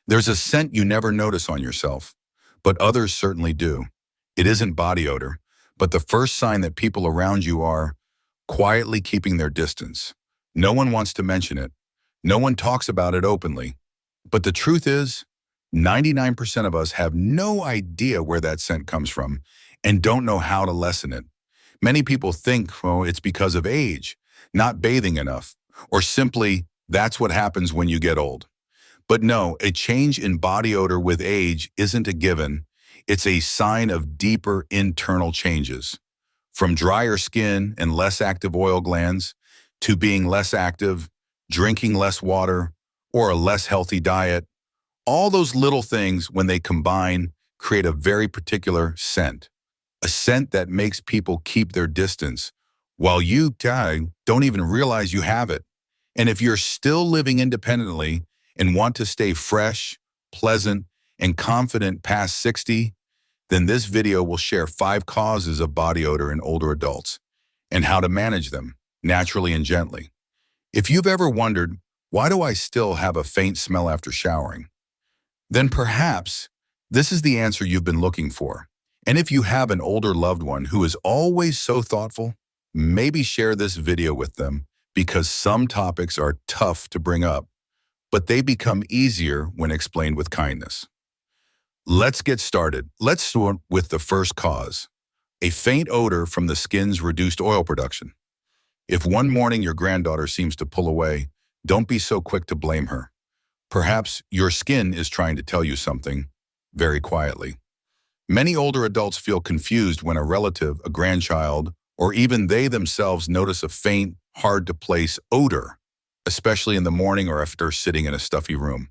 There's a scent you never notice on yourself, but others certainly do. It isn't body odor, but the first sign that people around you are quietly keeping their distance. No one wants to mention it. No one talks about it openly. But the truth is, 99% of us have no idea where that scent comes from and don't know how to lessen it. Many people think, oh, it's because of age, not bathing enough, or simply that's what happens when you get old. But no, a change in body odor with age isn't a given. It's a sign of deeper internal changes. From drier skin and less active oil glands to being less active, drinking less water, or a less healthy diet, all those little things, when they combine, create a very particular scent. A scent that makes people keep their distance while you don't even realize you have it. And if you're still living independently and want to stay fresh, pleasant, and confident past 60, then this video will share 5 causes of body odor in older adults and how to manage them naturally and gently. If you've ever wondered, why do I still have a faint smell after showering? Then perhaps this is the answer you've been looking for. And if you have an older loved one who is always so thoughtful, maybe share this video with them, because some topics are tough to bring up, but they become easier when explained with kindness. Let's get started. Let's start with the first cause, a faint odor from the skin's reduced oil production. If one morning your granddaughter seems to pull away, don't be so quick to blame her. Perhaps your skin is trying to tell you something very quietly. Many older adults feel confused when a relative, a grandchild, or even they themselves notice a faint, hard-to-place odor, especially in the morning or after sitting in a stuffy room.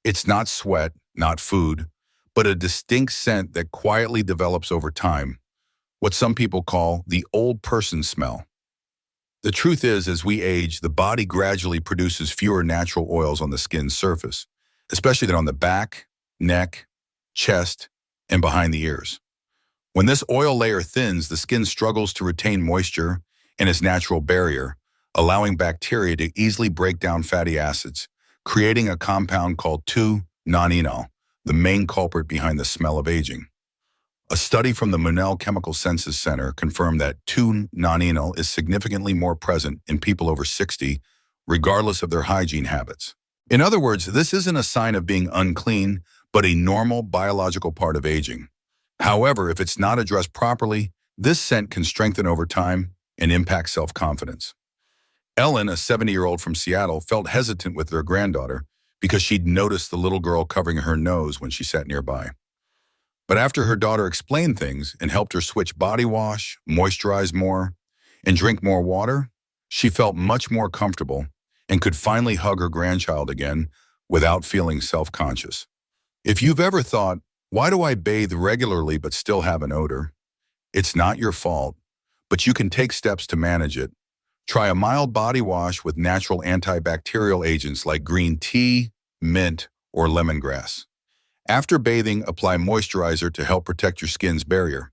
It's not sweat, not food, but a distinct scent that quietly develops over time, what some people call the old person smell. The truth is, as we age, the body gradually produces fewer natural oils on the skin's surface, especially on the back, neck, chest, and behind the ears. When this oil layer thins, the skin struggles to retain moisture and its natural barrier, allowing bacteria to easily break down fatty acids, creating a compound called 2-nonenal, the main culprit behind the smell of aging. A study from the Monell Chemical Senses Center confirmed that 2-nonenal is significantly more present in people over 60, regardless of their hygiene habits. In other words, this isn't a sign of being unclean, but a normal biological part of aging. However, if it's not addressed properly, this scent can strengthen over time and impact self-confidence. Ellen, a 70-year-old from Seattle, felt hesitant with their granddaughter because she'd noticed the little girl covering her nose when she sat nearby. But after her daughter explained things and helped her switch body wash, moisturize more, and drink more water, she felt much more comfortable and could finally hug her grandchild again without feeling self-conscious. If you've ever thought, why do I bathe regularly but still have an odor? It's not your fault, but you can take steps to manage it. Try a mild body wash with natural antibacterial agents like green tea, mint, or lemongrass. After bathing, apply moisturizer to help protect your skin's barrier.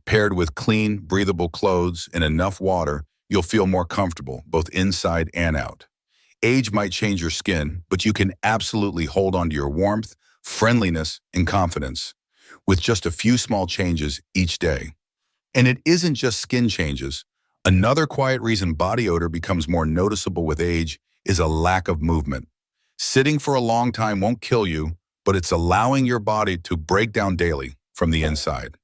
Paired with clean, breathable clothes and enough water, you'll feel more comfortable, both inside and out. Age might change your skin, but you can absolutely hold on to your warmth, friendliness, and confidence with just a few small changes each day. And it isn't just skin changes. Another quiet reason body odor becomes more noticeable with age is a lack of movement. Sitting for a long time won't kill you, but it's allowing your body to break down daily from the inside.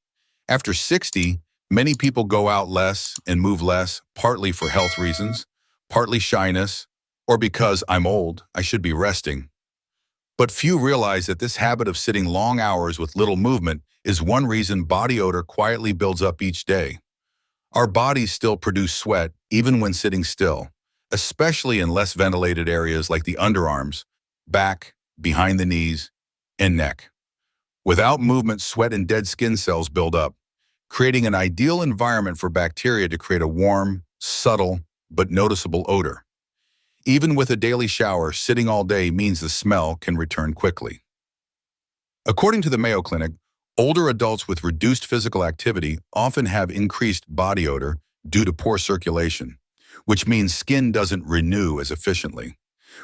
After 60, many people go out less and move less, partly for health reasons, partly shyness, or because I'm old, I should be resting. But few realize that this habit of sitting long hours with little movement is one reason body odor quietly builds up each day. Our bodies still produce sweat even when sitting still, especially in less ventilated areas like the underarms, back, behind the knees, and neck. Without movement, sweat and dead skin cells build up, creating an ideal environment for bacteria to create a warm, subtle, but noticeable odor. Even with a daily shower, sitting all day means the smell can return quickly. According to the Mayo Clinic, older adults with reduced physical activity often have increased body odor due to poor circulation, which means skin doesn't renew as efficiently.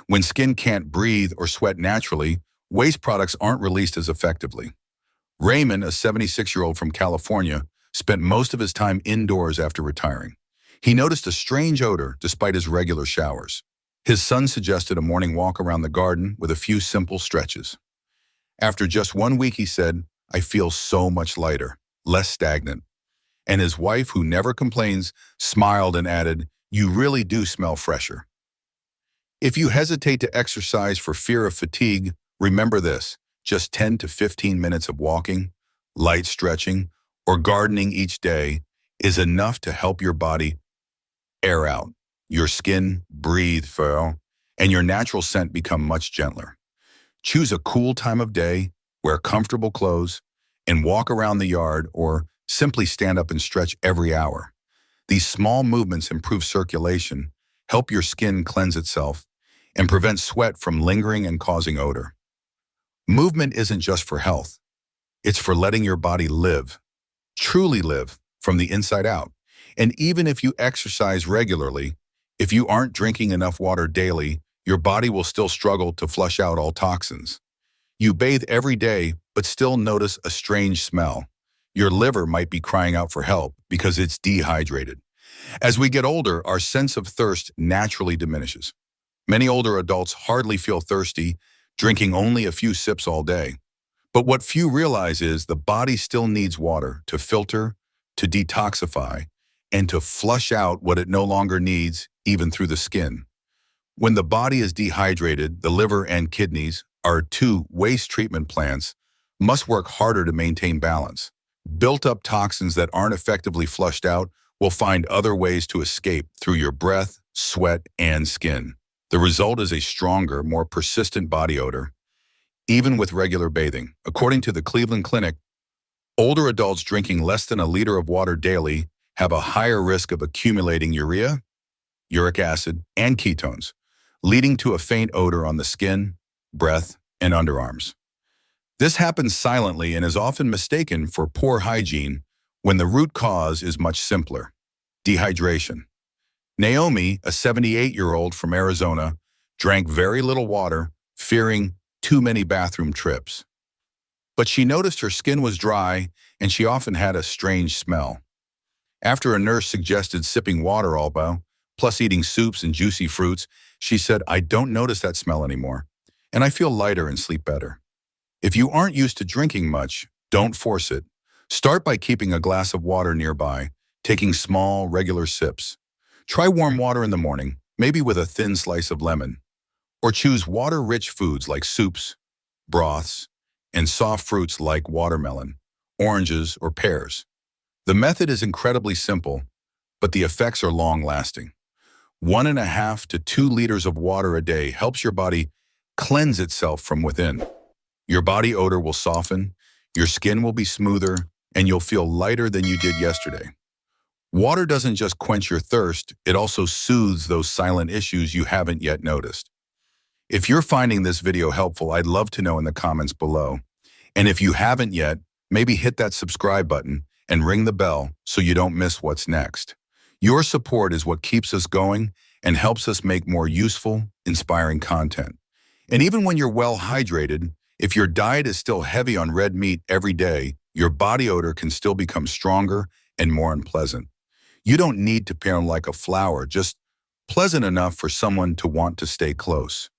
When skin can't breathe or sweat naturally, waste products aren't released as effectively. Raymond, a 76-year-old from California, spent most of his time indoors after retiring. He noticed a strange odor despite his regular showers. His son suggested a morning walk around the garden with a few simple stretches. After just 1 week, he said, "I feel so much lighter, less stagnant." And his wife, who never complains, smiled and added, "You really do smell fresher." If you hesitate to exercise for fear of fatigue, remember this: just 10 to 15 minutes of walking, light stretching, or gardening each day is enough to help your body air out, your skin breathe, and your natural scent become much gentler. Choose a cool time of day, wear comfortable clothes, and walk around the yard or simply stand up and stretch every hour. These small movements improve circulation, help your skin cleanse itself, and prevent sweat from lingering and causing odor. Movement isn't just for health. It's for letting your body live, truly live, from the inside out. And even if you exercise regularly, if you aren't drinking enough water daily, your body will still struggle to flush out all toxins. You bathe every day, but still notice a strange smell. Your liver might be crying out for help because it's dehydrated. As we get older, our sense of thirst naturally diminishes. Many older adults hardly feel thirsty, drinking only a few sips all day. But what few realize is the body still needs water to filter, to detoxify, and to flush out what it no longer needs, even through the skin. When the body is dehydrated, the liver and kidneys, our two waste treatment plants, must work harder to maintain balance. Built-up toxins that aren't effectively flushed out will find other ways to escape through your breath, sweat, and skin. The result is a stronger, more persistent body odor, even with regular bathing. According to the Cleveland Clinic, older adults drinking less than a liter of water daily have a higher risk of accumulating urea, uric acid, and ketones, leading to a faint odor on the skin, breath, and underarms. This happens silently and is often mistaken for poor hygiene when the root cause is much simpler: dehydration. Naomi, a 78-year-old from Arizona, drank very little water, fearing too many bathroom trips. But she noticed her skin was dry and she often had a strange smell. After a nurse suggested sipping water all day, plus eating soups and juicy fruits, she said, "I don't notice that smell anymore, and I feel lighter and sleep better." If you aren't used to drinking much, don't force it. Start by keeping a glass of water nearby, taking small, regular sips. Try warm water in the morning, maybe with a thin slice of lemon. Or choose water-rich foods like soups, broths, and soft fruits like watermelon, oranges, or pears. The method is incredibly simple, but the effects are long-lasting. 1.5 to 2 liters of water a day helps your body cleanse itself from within. Your body odor will soften, your skin will be smoother, and you'll feel lighter than you did yesterday. Water doesn't just quench your thirst, it also soothes those silent issues you haven't yet noticed. If you're finding this video helpful, I'd love to know in the comments below. And if you haven't yet, maybe hit that subscribe button and ring the bell so you don't miss what's next. Your support is what keeps us going and helps us make more useful, inspiring content. And even when you're well hydrated, if your diet is still heavy on red meat every day, your body odor can still become stronger and more unpleasant. You don't need to parent like a flower, just pleasant enough for someone to want to stay close.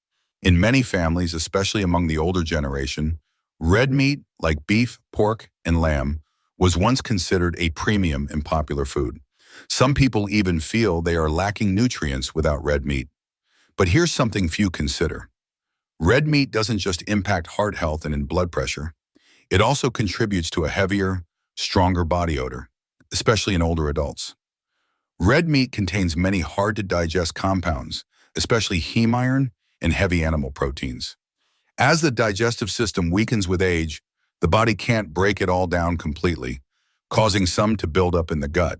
In many families, especially among the older generation, red meat like beef, pork, and lamb was once considered a premium and popular food. Some people even feel they are lacking nutrients without red meat. But here's something few consider. Red meat doesn't just impact heart health and blood pressure. It also contributes to a heavier, stronger body odor, especially in older adults. Red meat contains many hard-to-digest compounds, especially heme iron and heavy animal proteins. As the digestive system weakens with age, the body can't break it all down completely, causing some to build up in the gut.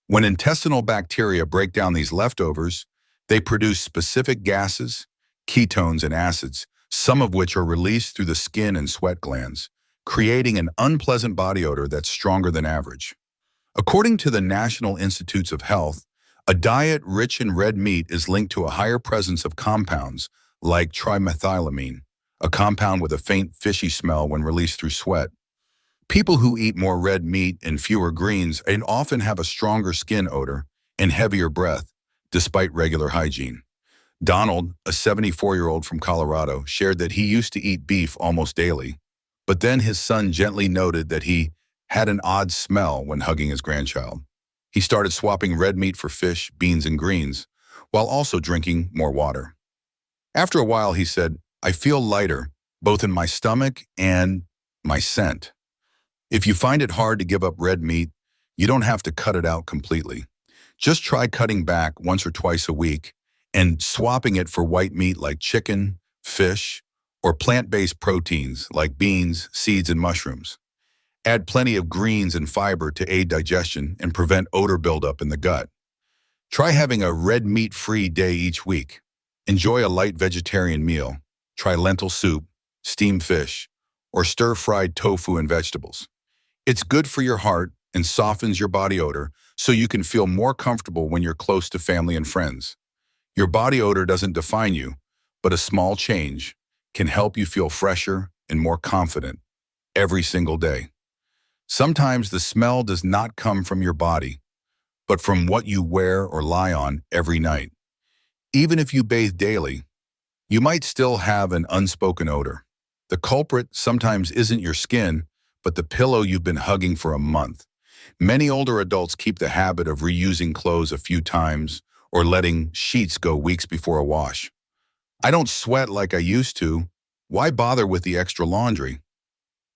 When intestinal bacteria break down these leftovers, they produce specific gases, ketones, and acids, some of which are released through the skin and sweat glands, creating an unpleasant body odor that's stronger than average. According to the National Institutes of Health, a diet rich in red meat is linked to a higher presence of compounds like trimethylamine, a compound with a faint fishy smell when released through sweat. People who eat more red meat and fewer greens and often have a stronger skin odor and heavier breath, despite regular hygiene. Donald, a 74-year-old from Colorado, shared that he used to eat beef almost daily, but then his son gently noted that he had an odd smell when hugging his grandchild. He started swapping red meat for fish, beans, and greens, while also drinking more water. After a while, he said, "I feel lighter, both in my stomach and my scent." If you find it hard to give up red meat, you don't have to cut it out completely. Just try cutting back once or twice a week and swapping it for white meat like chicken, fish, or plant-based proteins like beans, seeds, and mushrooms. Add plenty of greens and fiber to aid digestion and prevent odor buildup in the gut. Try having a red meat-free day each week. Enjoy a light vegetarian meal. Try lentil soup, steamed fish, or stir-fried tofu and vegetables. It's good for your heart and softens your body odor so you can feel more comfortable when you're close to family and friends. Your body odor doesn't define you, but a small change can help you feel fresher and more confident every single day. Sometimes the smell does not come from your body, but from what you wear or lie on every night. Even if you bathe daily, you might still have an unspoken odor. The culprit sometimes isn't your skin, but the pillow you've been hugging for a month. Many older adults keep the habit of reusing clothes a few times or letting sheets go weeks before a wash. "I don't sweat like I used to. Why bother with the extra laundry?"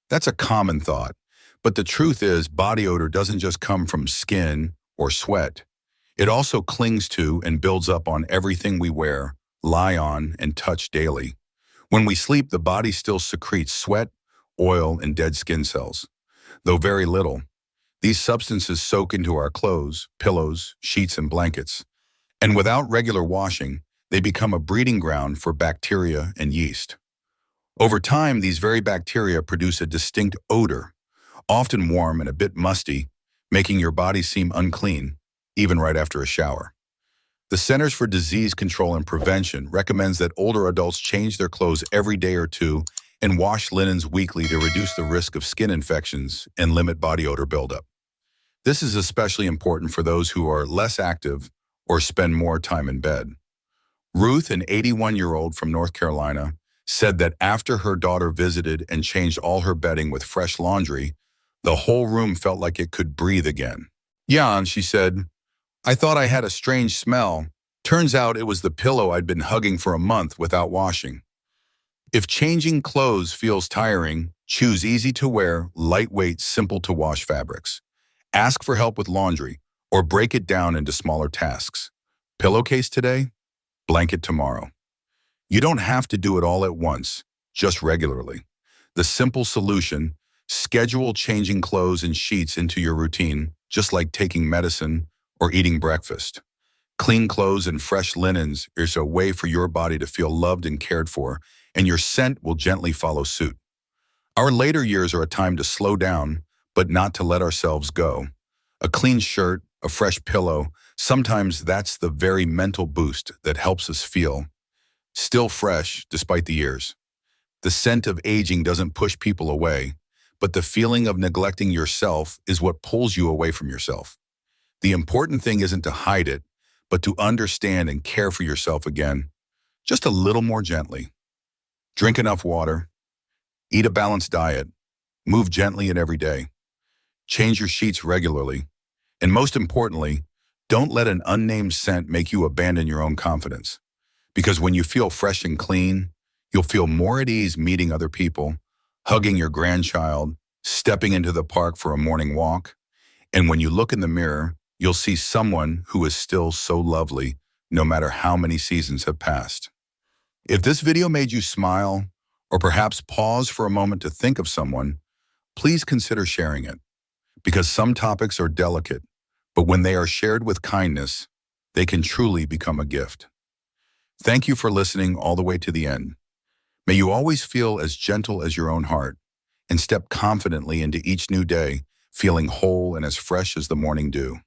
That's a common thought, but the truth is body odor doesn't just come from skin or sweat. It also clings to and builds up on everything we wear, lie on, and touch daily. When we sleep, the body still secretes sweat, oil, and dead skin cells. Though very little, these substances soak into our clothes, pillows, sheets, and blankets. And without regular washing, they become a breeding ground for bacteria and yeast. Over time, these very bacteria produce a distinct odor, often warm and a bit musty, making your body seem unclean, even right after a shower. The Centers for Disease Control and Prevention recommends that older adults change their clothes every day or two and wash linens weekly to reduce the risk of skin infections and limit body odor buildup. This is especially important for those who are less active or spend more time in bed. Ruth, an 81-year-old from North Carolina, said that after her daughter visited and changed all her bedding with fresh laundry, the whole room felt like it could breathe again. "Jan," she said, "I thought I had a strange smell. Turns out it was the pillow I'd been hugging for a month without washing." If changing clothes feels tiring, choose easy-to-wear, lightweight, simple-to-wash fabrics. Ask for help with laundry, or break it down into smaller tasks. Pillowcase today, blanket tomorrow. You don't have to do it all at once, just regularly. The simple solution: schedule changing clothes and sheets into your routine, just like taking medicine or eating breakfast. Clean clothes and fresh linens is a way for your body to feel loved and cared for, and your scent will gently follow suit. Our later years are a time to slow down, but not to let ourselves go. A clean shirt, a fresh pillow, sometimes that's the very mental boost that helps us feel still fresh despite the years. The scent of aging doesn't push people away, but the feeling of neglecting yourself is what pulls you away from yourself. The important thing isn't to hide it, but to understand and care for yourself again, just a little more gently. Drink enough water, eat a balanced diet, move gently in every day, change your sheets regularly, and most importantly, don't let an unnamed scent make you abandon your own confidence. Because when you feel fresh and clean, you'll feel more at ease meeting other people, hugging your grandchild, stepping into the park for a morning walk, and when you look in the mirror, you'll see someone who is still so lovely, no matter how many seasons have passed. If this video made you smile, or perhaps pause for a moment to think of someone, please consider sharing it. Because some topics are delicate, but when they are shared with kindness, they can truly become a gift. Thank you for listening all the way to the end. May you always feel as gentle as your own heart, and step confidently into each new day, feeling whole and as fresh as the morning dew.